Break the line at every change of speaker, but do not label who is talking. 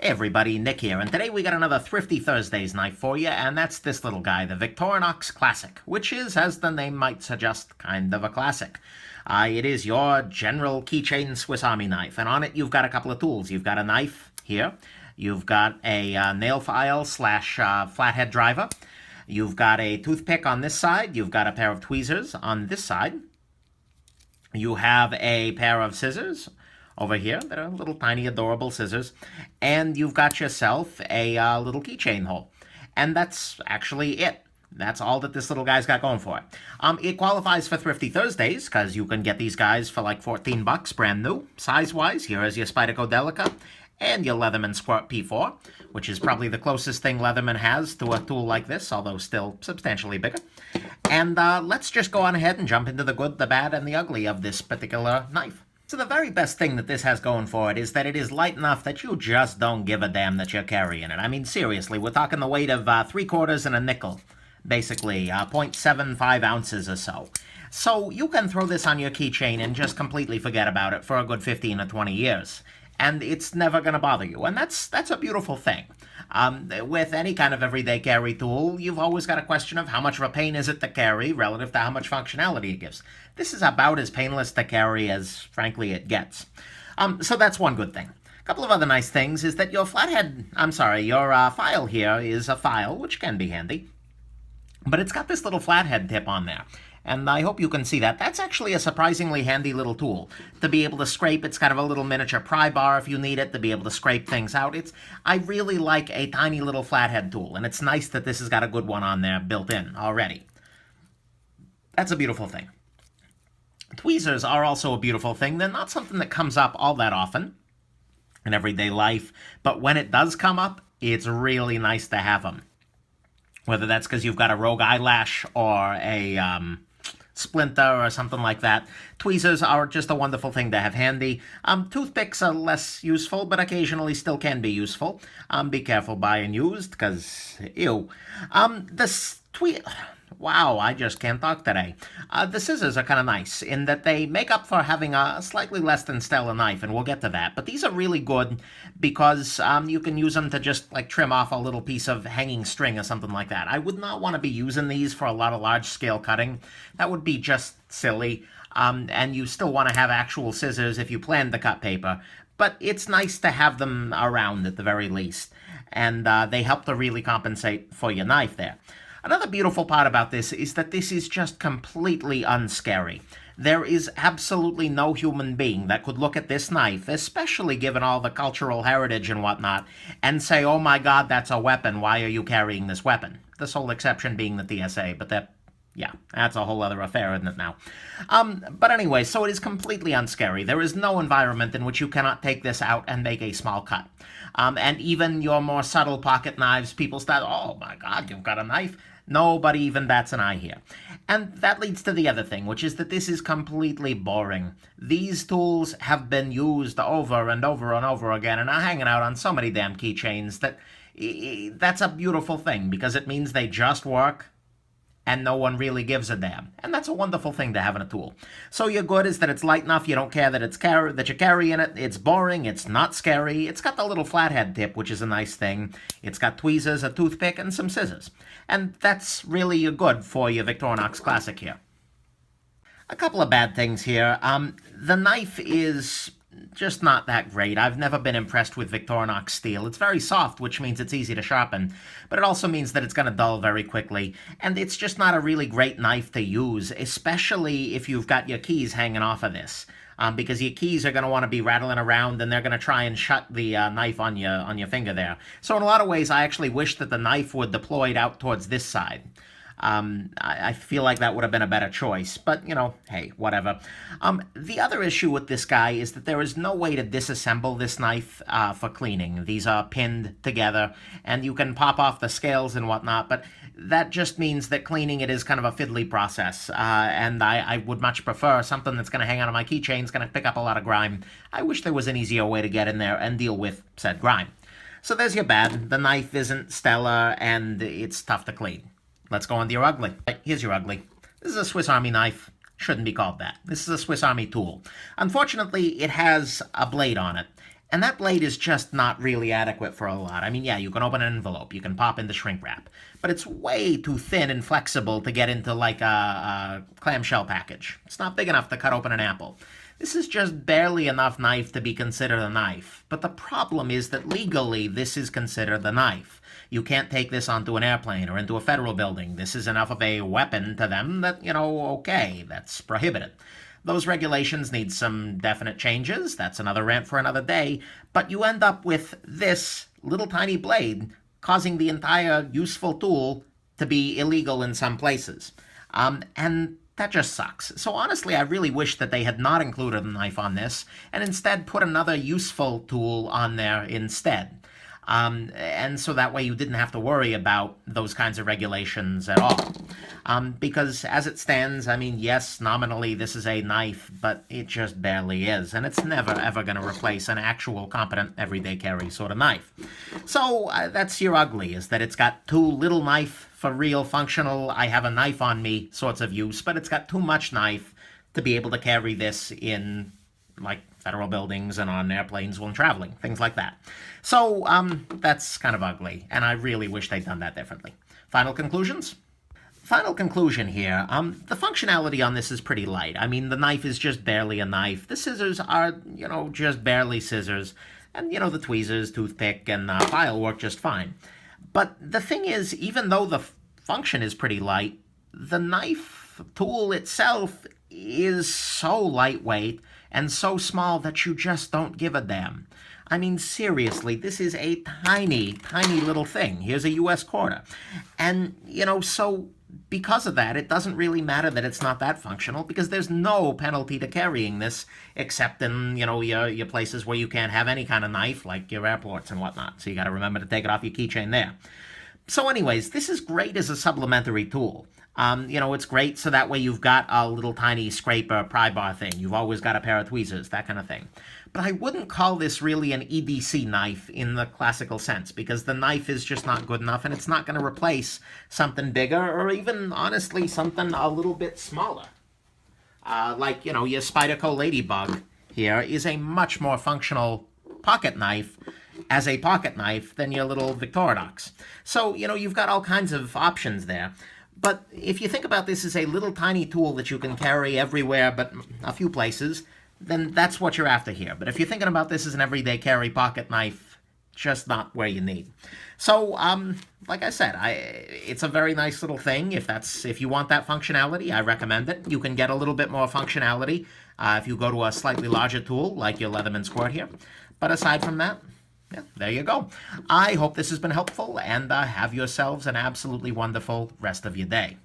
Hey everybody, Nick here, and today we got another Thrifty Thursdays knife for you, and that's this little guy, the Victorinox Classic, which is, as the name might suggest, kind of a classic. It is your general keychain Swiss Army knife, and on it you've got a couple of tools. You've got a knife here, you've got a nail file slash flathead driver, you've got a toothpick on this side, you've got a pair of tweezers on this side, you have a pair of scissors over here that are little tiny adorable scissors, and you've got yourself a little keychain hole. And that's actually it. That's all that this little guy's got going for it. It qualifies for Thrifty Thursdays because you can get these guys for like 14 bucks brand new. Size-wise, here is your Spyderco Delica and your Leatherman Squirt P4, which is probably the closest thing Leatherman has to a tool like this, although still substantially bigger. And let's just go on ahead and jump into the good, the bad, and the ugly of this particular knife. So the very best thing that this has going for it is that it is light enough that you just don't give a damn that you're carrying it. I mean, seriously, we're talking the weight of 3/4 and a nickel, basically 0.75 ounces or so. So you can throw this on your keychain and just completely forget about it for a good 15 or 20 years. And it's never going to bother you. And that's a beautiful thing. With any kind of everyday carry tool, you've always got a question of how much of a pain is it to carry relative to how much functionality it gives. This is about as painless to carry as, frankly, it gets. So that's one good thing. A couple of other nice things is that your your file here is a file, which can be handy. But it's got this little flathead tip on there. And I hope you can see that. That's actually a surprisingly handy little tool to be able to scrape. It's kind of a little miniature pry bar if you need it to be able to scrape things out. I really like a tiny little flathead tool, and it's nice that this has got a good one on there built in already. That's a beautiful thing. Tweezers are also a beautiful thing. They're not something that comes up all that often in everyday life, but when it does come up, it's really nice to have them. Whether that's because you've got a rogue eyelash or a splinter or something like that. Tweezers are just a wonderful thing to have handy. Toothpicks are less useful, but occasionally still can be useful. Be careful buying used, because, ew. Wow, I just can't talk today. The scissors are kind of nice in that they make up for having a slightly less than stellar knife, and we'll get to that. But these are really good because you can use them to just like trim off a little piece of hanging string or something like that. I would not want to be using these for a lot of large-scale cutting. That would be just silly. And you still want to have actual scissors if you plan to cut paper. But it's nice to have them around at the very least. And they help to really compensate for your knife there. Another beautiful part about this is that this is just completely unscary. There is absolutely no human being that could look at this knife, especially given all the cultural heritage and whatnot, and say, oh my god, that's a weapon, why are you carrying this weapon? The sole exception being the TSA, but that's a whole other affair, isn't it now? But anyway, so it is completely unscary. There is no environment in which you cannot take this out and make a small cut. And even your more subtle pocket knives, people start, oh my god, you've got a knife? Nobody even bats an eye here. And that leads to the other thing, which is that this is completely boring. These tools have been used over and over and over again and are hanging out on so many damn keychains that that's a beautiful thing because it means they just work and no one really gives a damn. And that's a wonderful thing to have in a tool. So your good is that it's light enough, you don't care that you're carrying it, it's boring, it's not scary, it's got the little flathead tip, which is a nice thing, it's got tweezers, a toothpick, and some scissors. And that's really your good for your Victorinox Classic here. A couple of bad things here. The knife is just not that great. I've never been impressed with Victorinox steel. It's very soft, which means it's easy to sharpen, but it also means that it's going to dull very quickly, and it's just not a really great knife to use, especially if you've got your keys hanging off of this, because your keys are going to want to be rattling around, and they're going to try and shut the knife on your finger there. So in a lot of ways, I actually wish that the knife would deploy out towards this side. I feel like that would have been a better choice, but, you know, hey, whatever. The other issue with this guy is that there is no way to disassemble this knife for cleaning. These are pinned together, and you can pop off the scales and whatnot, but that just means that cleaning it is kind of a fiddly process, and I would much prefer something that's going to hang out on my keychain, is going to pick up a lot of grime. I wish there was an easier way to get in there and deal with said grime. So there's your bad. The knife isn't stellar, and it's tough to clean. Let's go on to your ugly. Here's your ugly. This is a Swiss Army knife. Shouldn't be called that. This is a Swiss Army tool. Unfortunately, it has a blade on it. And that blade is just not really adequate for a lot. I mean, yeah, you can open an envelope, you can pop in the shrink wrap, but it's way too thin and flexible to get into like a clamshell package. It's not big enough to cut open an apple. This is just barely enough knife to be considered a knife. But the problem is that legally, this is considered a knife. You can't take this onto an airplane or into a federal building. This is enough of a weapon to them that, okay, that's prohibited. Those regulations need some definite changes. That's another rant for another day. But you end up with this little tiny blade causing the entire useful tool to be illegal in some places. And that just sucks. So honestly, I really wish that they had not included a knife on this and instead put another useful tool on there instead. And so that way you didn't have to worry about those kinds of regulations at all. Because as it stands, I mean, yes, nominally this is a knife, but it just barely is. And it's never, ever going to replace an actual competent everyday carry sort of knife. So that's your ugly, is that it's got too little knife for real functional, I have a knife on me sorts of use, but it's got too much knife to be able to carry this in, like, federal buildings and on airplanes when traveling, things like that. So that's kind of ugly, and I really wish they'd done that differently. Final conclusions? Final conclusion here. The functionality on this is pretty light. I mean, the knife is just barely a knife. The scissors are, just barely scissors. And, the tweezers, toothpick, and file work just fine. But the thing is, even though the function is pretty light, the knife tool itself is so lightweight and so small that you just don't give a damn. I mean, seriously, this is a tiny, tiny little thing. Here's a US quarter. And, so because of that, it doesn't really matter that it's not that functional, because there's no penalty to carrying this, except in, your places where you can't have any kind of knife, like your airports and whatnot. So you got to remember to take it off your keychain there. So anyways, this is great as a supplementary tool. It's great so that way you've got a little tiny scraper pry bar thing. You've always got a pair of tweezers, that kind of thing. But I wouldn't call this really an EDC knife in the classical sense, because the knife is just not good enough, and it's not going to replace something bigger, or even, honestly, something a little bit smaller. Like, your Spyderco Ladybug here is a much more functional pocket knife as a pocket knife than your little Victorinox. So, you've got all kinds of options there. But if you think about this as a little tiny tool that you can carry everywhere but a few places, then that's what you're after here. But if you're thinking about this as an everyday carry pocket knife, just not where you need. So, like I said, it's a very nice little thing. If you want that functionality, I recommend it. You can get a little bit more functionality if you go to a slightly larger tool, like your Leatherman Squirt here. But aside from that, yeah, there you go. I hope this has been helpful, and have yourselves an absolutely wonderful rest of your day.